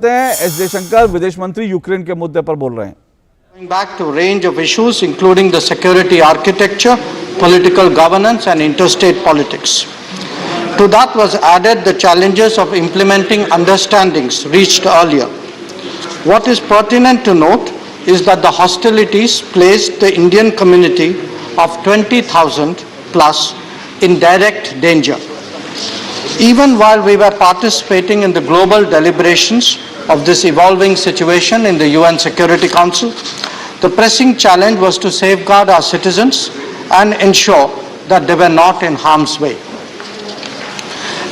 S Jaishankar विदेश मंत्री Ukraine के मुद्दे पर बोल रहे हैं. Going back to a range of issues including the security architecture, political governance and interstate politics. To that was added the challenges of implementing understandings reached earlier. What is pertinent to note is that the hostilities placed the Indian community of 20,000 plus in direct danger. Even while we were participating in the global deliberations of this evolving situation in the UN Security Council, the pressing challenge was to safeguard our citizens and ensure that they were not in harm's way.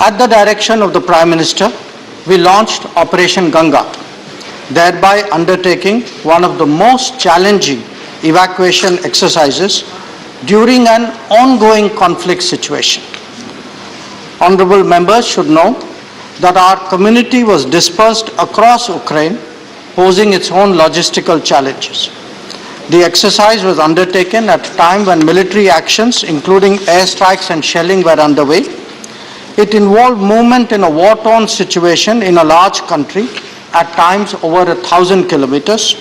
At the direction of the Prime Minister, we launched Operation Ganga, thereby undertaking one of the most challenging evacuation exercises during an ongoing conflict situation. Honorable members should know that our community was dispersed across Ukraine, posing its own logistical challenges. The exercise was undertaken at a time when military actions, including airstrikes and shelling, were underway. It involved movement in a war-torn situation in a large country, at times over 1,000 kilometers,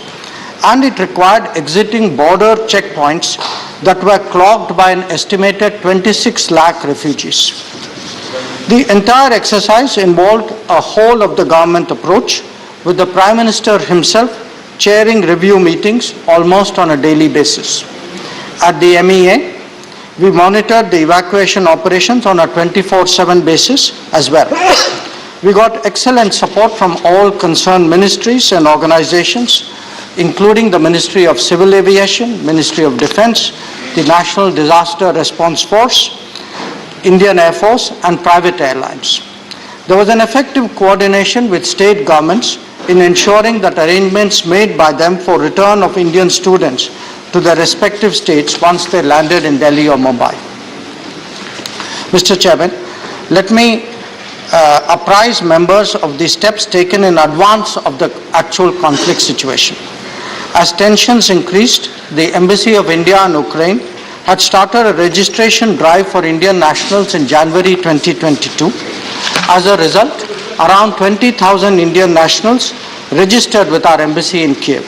and it required exiting border checkpoints that were clogged by an estimated 26 lakh refugees. The entire exercise involved a whole of the government approach, with the Prime Minister himself chairing review meetings almost on a daily basis. At the MEA, we monitored the evacuation operations on a 24/7 basis as well. We got excellent support from all concerned ministries and organizations, including the Ministry of Civil Aviation, Ministry of Defense, the National Disaster Response Force, Indian Air Force and private airlines. There was an effective coordination with state governments in ensuring that arrangements made by them for return of Indian students to their respective states once they landed in Delhi or Mumbai. Mr. Chairman, let me apprise members of the steps taken in advance of the actual conflict situation. As tensions increased, the Embassy of India in Ukraine had started a registration drive for Indian nationals in January 2022. As a result, around 20,000 Indian nationals registered with our embassy in Kiev.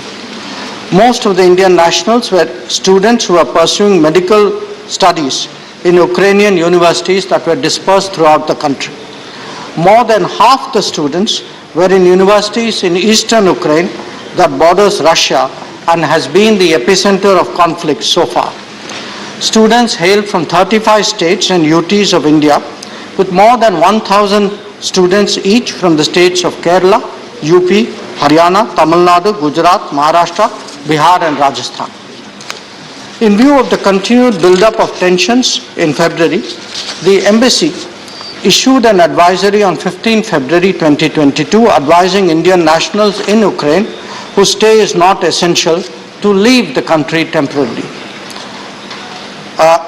Most of the Indian nationals were students who were pursuing medical studies in Ukrainian universities that were dispersed throughout the country. More than half the students were in universities in eastern Ukraine that borders Russia and has been the epicenter of conflict so far. Students hail from 35 states and UTs of India, with more than 1,000 students each from the states of Kerala, UP, Haryana, Tamil Nadu, Gujarat, Maharashtra, Bihar and Rajasthan. In view of the continued build-up of tensions in February, the embassy issued an advisory on 15 February 2022 advising Indian nationals in Ukraine whose stay is not essential to leave the country temporarily.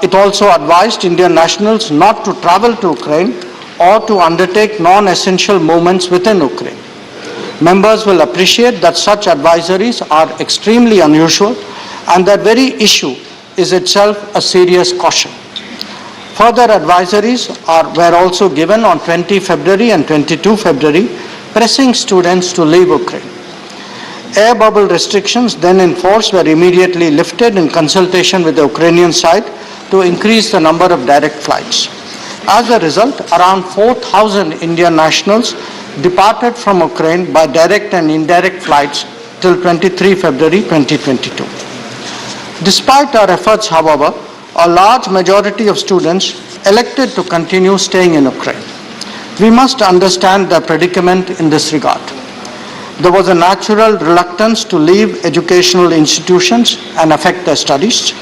It also advised Indian nationals not to travel to Ukraine or to undertake non-essential movements within Ukraine. Members will appreciate that such advisories are extremely unusual and that very issue is itself a serious caution. Further advisories were also given on 20 February and 22 February, pressing students to leave Ukraine. Air bubble restrictions then in force were immediately lifted in consultation with the Ukrainian side to increase the number of direct flights. As a result, around 4,000 Indian nationals departed from Ukraine by direct and indirect flights till 23 February 2022. Despite our efforts, however, a large majority of students elected to continue staying in Ukraine. We must understand their predicament in this regard. There was a natural reluctance to leave educational institutions and affect their studies.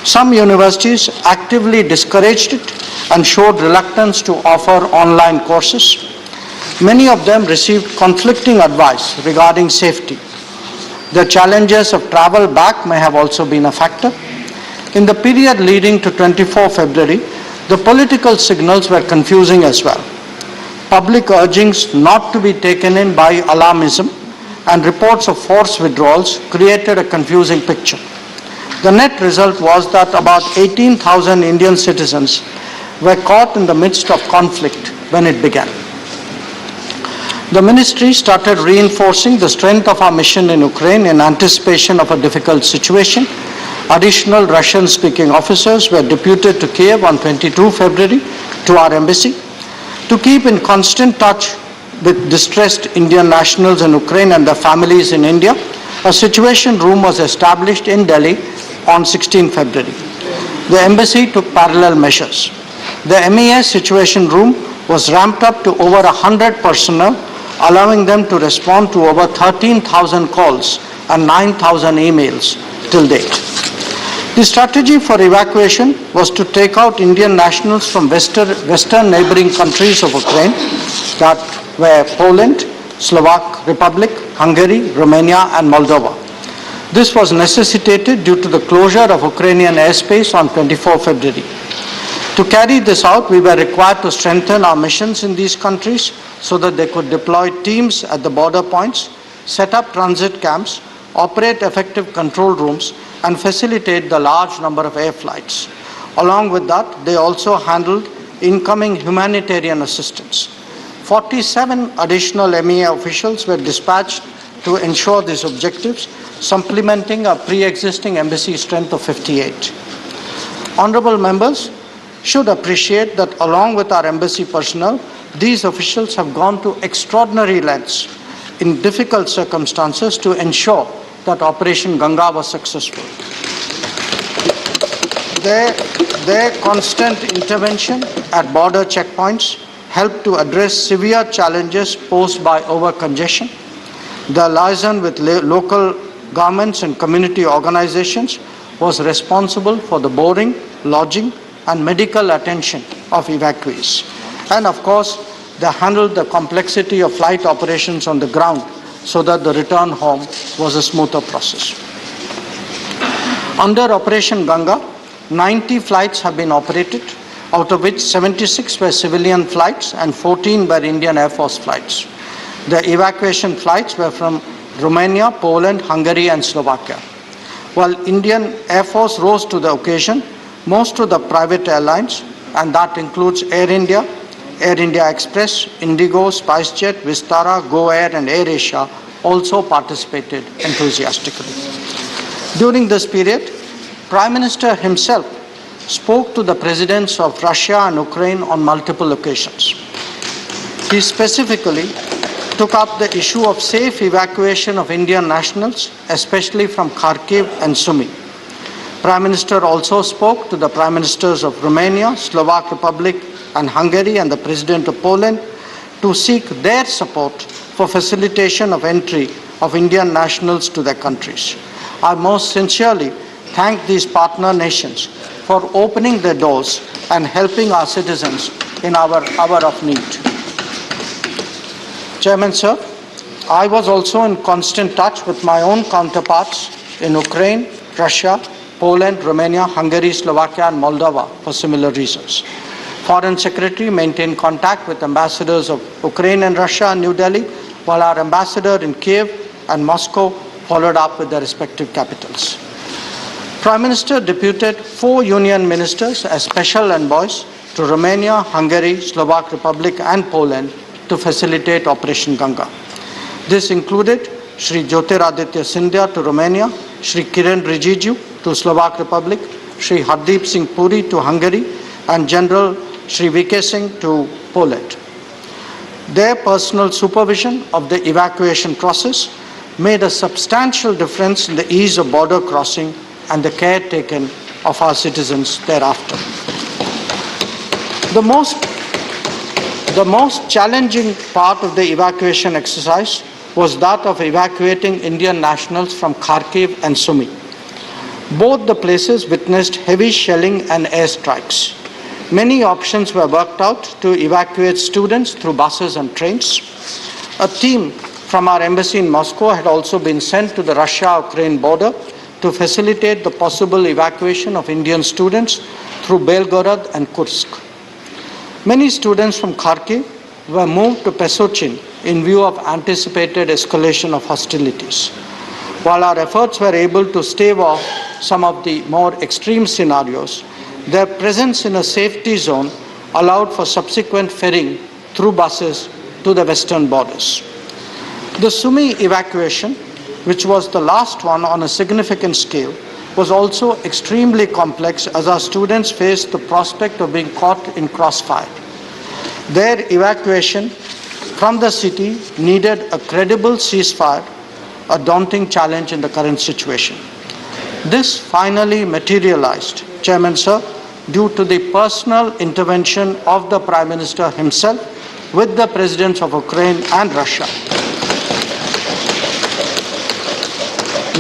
Some universities actively discouraged it and showed reluctance to offer online courses. Many of them received conflicting advice regarding safety. The challenges of travel back may have also been a factor. In the period leading to 24 February, the political signals were confusing as well. Public urgings not to be taken in by alarmism and reports of forced withdrawals created a confusing picture. The net result was that about 18,000 Indian citizens were caught in the midst of conflict when it began. The ministry started reinforcing the strength of our mission in Ukraine in anticipation of a difficult situation. Additional Russian-speaking officers were deputed to Kiev on 22 February to our embassy to keep in constant touch with distressed Indian nationals in Ukraine and their families in India. A situation room was established in Delhi on 16 February. The embassy took parallel measures. The MES situation room was ramped up to over 100 personnel, allowing them to respond to over 13,000 calls and 9,000 emails till date. The strategy for evacuation was to take out Indian nationals from western neighboring countries of Ukraine, that were Poland, Slovak Republic, Hungary, Romania and Moldova. This was necessitated due to the closure of Ukrainian airspace on 24 February. To carry this out, we were required to strengthen our missions in these countries so that they could deploy teams at the border points, set up transit camps, operate effective control rooms, and facilitate the large number of air flights. Along with that, they also handled incoming humanitarian assistance. 47 additional MEA officials were dispatched to ensure these objectives, supplementing a pre-existing embassy strength of 58. Honorable members should appreciate that along with our embassy personnel, these officials have gone to extraordinary lengths in difficult circumstances to ensure that Operation Ganga was successful. Their constant intervention at border checkpoints helped to address severe challenges posed by over-congestion. The liaison with local governments and community organizations was responsible for the boarding, lodging, and medical attention of evacuees. And of course, they handled the complexity of flight operations on the ground so that the return home was a smoother process. Under Operation Ganga, 90 flights have been operated, out of which 76 were civilian flights and 14 were Indian Air Force flights. The evacuation flights were from Romania, Poland, Hungary, and Slovakia. While Indian Air Force rose to the occasion, most of the private airlines, and that includes Air India Express, Indigo, SpiceJet, Vistara, Go Air, and Air Asia, also participated enthusiastically. During this period, Prime Minister himself spoke to the presidents of Russia and Ukraine on multiple occasions. He specifically took up the issue of safe evacuation of Indian nationals, especially from Kharkiv and Sumy. Prime Minister also spoke to the Prime Ministers of Romania, Slovak Republic, and Hungary, and the President of Poland to seek their support for facilitation of entry of Indian nationals to their countries. I most sincerely thank these partner nations for opening their doors and helping our citizens in our hour of need. Chairman, sir, I was also in constant touch with my own counterparts in Ukraine, Russia, Poland, Romania, Hungary, Slovakia, and Moldova for similar reasons. Foreign Secretary maintained contact with ambassadors of Ukraine and Russia and New Delhi, while our ambassador in Kiev and Moscow followed up with their respective capitals. Prime Minister deputed 4 union ministers as special envoys to Romania, Hungary, Slovak Republic, and Poland to facilitate Operation Ganga. This included Shri Jyotiraditya Scindia to Romania, Shri Kiren Rijiju to Slovak Republic, Shri Hardeep Singh Puri to Hungary, and General Shri VK Singh to Poland. Their personal supervision of the evacuation process made a substantial difference in the ease of border crossing and the care taken of our citizens thereafter. The most challenging part of the evacuation exercise was that of evacuating Indian nationals from Kharkiv and Sumy. Both the places witnessed heavy shelling and airstrikes. Many options were worked out to evacuate students through buses and trains. A team from our embassy in Moscow had also been sent to the Russia-Ukraine border to facilitate the possible evacuation of Indian students through Belgorod and Kursk. Many students from Kharkiv were moved to Pesochin in view of anticipated escalation of hostilities. While our efforts were able to stave off some of the more extreme scenarios, their presence in a safety zone allowed for subsequent ferrying through buses to the western borders. The Sumy evacuation, which was the last one on a significant scale, was also extremely complex as our students faced the prospect of being caught in crossfire. Their evacuation from the city needed a credible ceasefire, a daunting challenge in the current situation. This finally materialized, Chairman Sir, due to the personal intervention of the Prime Minister himself with the Presidents of Ukraine and Russia.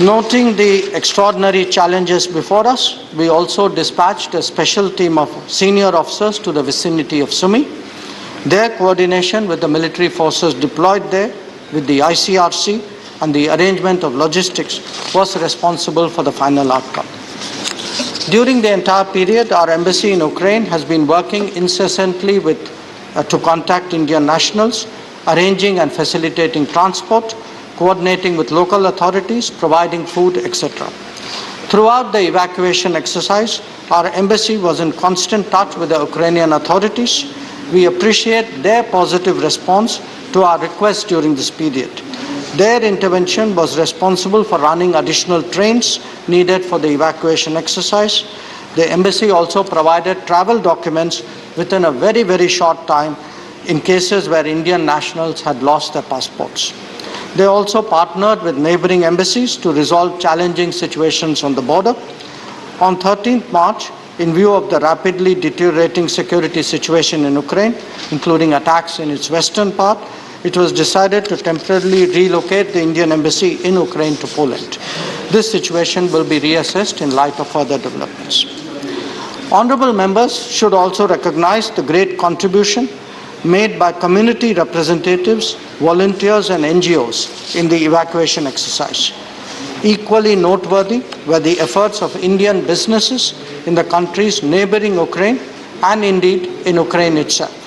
Noting the extraordinary challenges before us, we also dispatched a special team of senior officers to the vicinity of Sumy. Their coordination with the military forces deployed there, with the ICRC and the arrangement of logistics was responsible for the final outcome. During the entire period, our embassy in Ukraine has been working incessantly to contact Indian nationals, arranging and facilitating transport, coordinating with local authorities, providing food, etc. Throughout the evacuation exercise, our embassy was in constant touch with the Ukrainian authorities. We appreciate their positive response to our requests during this period. Their intervention was responsible for running additional trains needed for the evacuation exercise. The embassy also provided travel documents within a very, very short time in cases where Indian nationals had lost their passports. They also partnered with neighboring embassies to resolve challenging situations on the border. On 13th March, in view of the rapidly deteriorating security situation in Ukraine, including attacks in its western part, it was decided to temporarily relocate the Indian embassy in Ukraine to Poland. This situation will be reassessed in light of further developments. Honorable members should also recognize the great contribution made by community representatives, volunteers and NGOs in the evacuation exercise. Equally noteworthy were the efforts of Indian businesses in the countries neighboring Ukraine and indeed in Ukraine itself.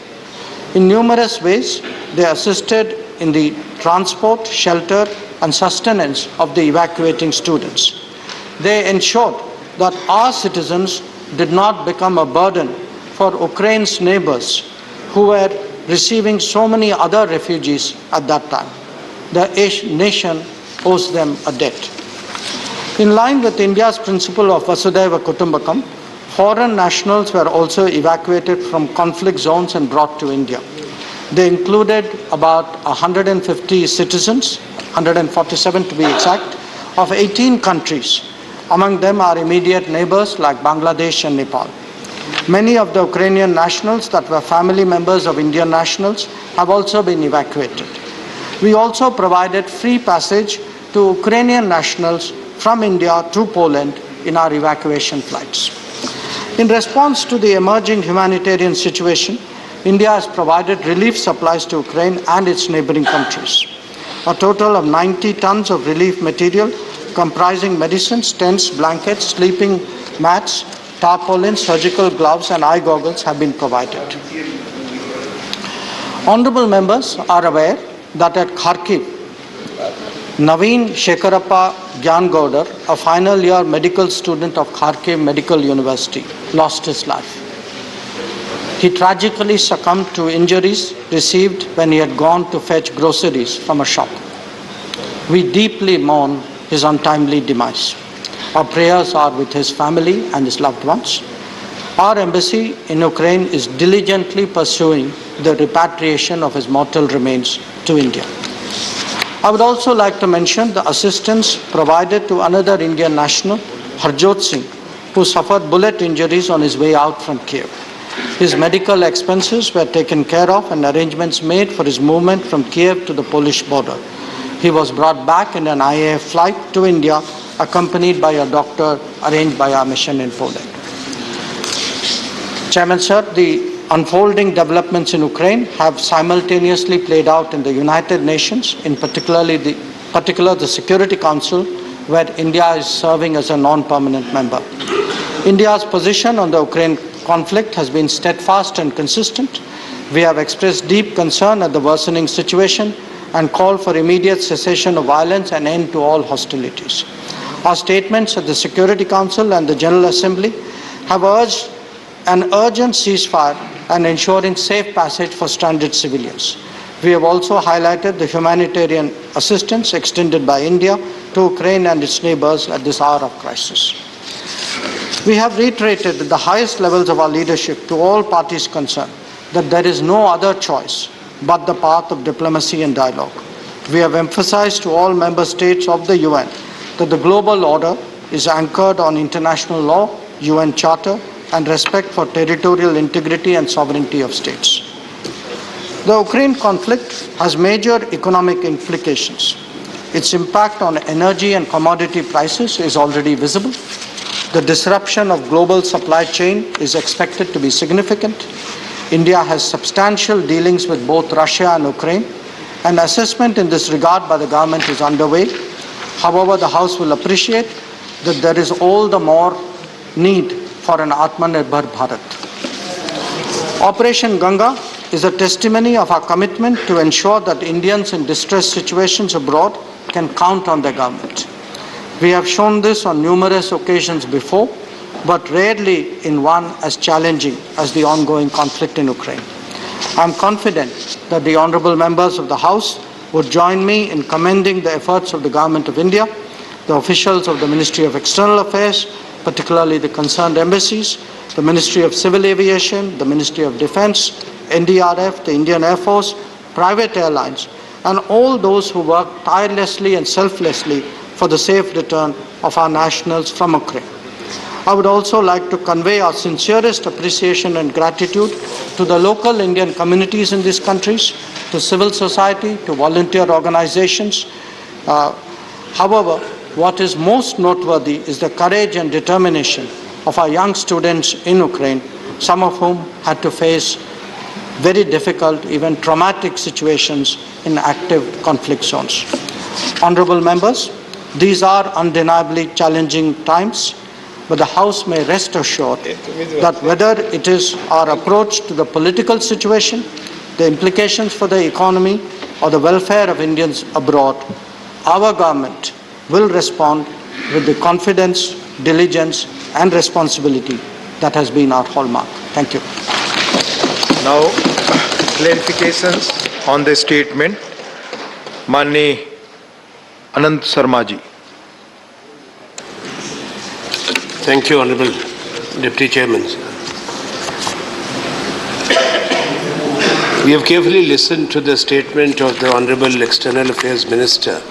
In numerous ways, they assisted in the transport, shelter and sustenance of the evacuating students. They ensured that our citizens did not become a burden for Ukraine's neighbors who were receiving so many other refugees at that time. The nation owes them a debt. In line with India's principle of Vasudhaiva Kutumbakam, foreign nationals were also evacuated from conflict zones and brought to India. They included about 150 citizens, 147 to be exact, of 18 countries. Among them are immediate neighbors like Bangladesh and Nepal. Many of the Ukrainian nationals that were family members of Indian nationals have also been evacuated. We also provided free passage to Ukrainian nationals from India to Poland in our evacuation flights. In response to the emerging humanitarian situation, India has provided relief supplies to Ukraine and its neighboring countries. A total of 90 tons of relief material comprising medicines, tents, blankets, sleeping mats, tarpaulins, surgical gloves and eye goggles have been provided. Honorable members are aware that at Kharkiv, Naveen Shekarappa Gyangaudar, a final year medical student of Kharkiv Medical University, lost his life. He tragically succumbed to injuries received when he had gone to fetch groceries from a shop. We deeply mourn his untimely demise. Our prayers are with his family and his loved ones. Our embassy in Ukraine is diligently pursuing the repatriation of his mortal remains to India. I would also like to mention the assistance provided to another Indian national, Harjot Singh, who suffered bullet injuries on his way out from Kiev. His medical expenses were taken care of and arrangements made for his movement from Kiev to the Polish border. He was brought back in an IAF flight to India, accompanied by a doctor arranged by our mission in Poland. Chairman, sir, the unfolding developments in Ukraine have simultaneously played out in the United Nations, in particular the Security Council, where India is serving as a non-permanent member. India's position on the Ukraine conflict has been steadfast and consistent. We have expressed deep concern at the worsening situation and called for immediate cessation of violence and end to all hostilities. Our statements at the Security Council and the General Assembly have urged an urgent ceasefire and ensuring safe passage for stranded civilians. We have also highlighted the humanitarian assistance extended by India to Ukraine and its neighbors at this hour of crisis. We have reiterated at the highest levels of our leadership to all parties concerned that there is no other choice but the path of diplomacy and dialogue. We have emphasized to all member states of the UN that the global order is anchored on international law, UN Charter, and respect for territorial integrity and sovereignty of states. The Ukraine conflict has major economic implications. Its impact on energy and commodity prices is already visible. The disruption of global supply chain is expected to be significant. India has substantial dealings with both Russia and Ukraine. An assessment in this regard by the government is underway. However, the House will appreciate that there is all the more need for an Atmanirbhar Bharat. Operation Ganga is a testimony of our commitment to ensure that Indians in distress situations abroad can count on their government. We have shown this on numerous occasions before, but rarely in one as challenging as the ongoing conflict in Ukraine. I am confident that the honourable members of the House would join me in commending the efforts of the Government of India, the officials of the Ministry of External Affairs, particularly the concerned embassies, the Ministry of Civil Aviation, the Ministry of Defence, NDRF, the Indian Air Force, private airlines, and all those who work tirelessly and selflessly for the safe return of our nationals from Ukraine. I would also like to convey our sincerest appreciation and gratitude to the local Indian communities in these countries, to civil society, to volunteer organizations. However, what is most noteworthy is the courage and determination of our young students in Ukraine, some of whom had to face very difficult, even traumatic situations in active conflict zones. Honourable members, these are undeniably challenging times, but the House may rest assured that whether it is our approach to the political situation, the implications for the economy, or the welfare of Indians abroad, our government will respond with the confidence, diligence, and responsibility that has been our hallmark. Thank you. Now, clarifications on the statement. Manni Anand Sharma ji. Thank you, Honourable Deputy Chairman. We have carefully listened to the statement of the Honourable External Affairs Minister